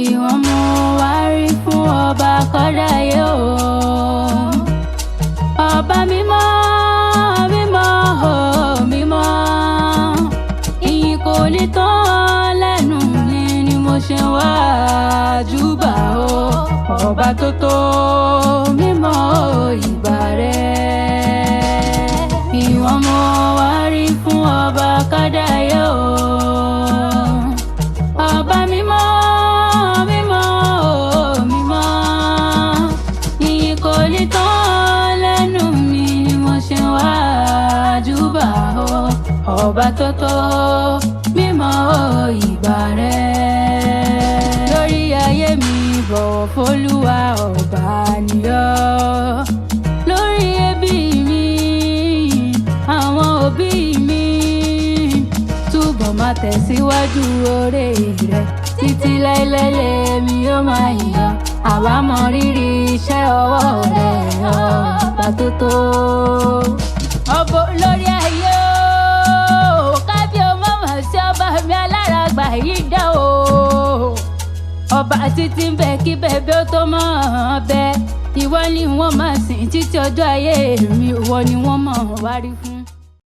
ìwọ̀n mo wá rí fún ọba kọ́dáyé o. Ọba mímọ́ mímọ́ o mímọ́, ìyìn kò ní tán lẹ́nu mi ni mo ṣe wá júbà o. Ọba tó tó mímọ́ ìbà rẹ̀, ìwọ̀n mo wá rí fún ọba kọ́dáyé o. Ọba mímọ́ mímọ́ o mímọ́, ìyìn kò ní tán lẹ́nu mi ni mo ṣe wá júbà o. Ọba tó tó mímọ́ ìbà rẹ̀, lórí ayé mi bọ̀wọ̀ f'Olúwa ọba nìyọ́. Lórí ẹbí mi, àwọn òbí mi, túbọ̀ máa tẹ̀síwájú oore rẹ̀, títí láéláé lèmi yóò máa yìn. Àwa mọ rírì iṣẹ́ ọwọ́ rẹ̀, ọba tó tó. Ọba olórí ayé o, kábíyèmí mọ̀ sí ọba mi alárágbà yìí dá o. Ọba títí ń bẹ kí bẹ̀bẹ̀ ó tó mọ̀ bẹ, ìwọ ni wọ́n máa sìn títí ọjọ́ ayé mi, ìwọ ni wọ́n mọ̀ wá rí fún.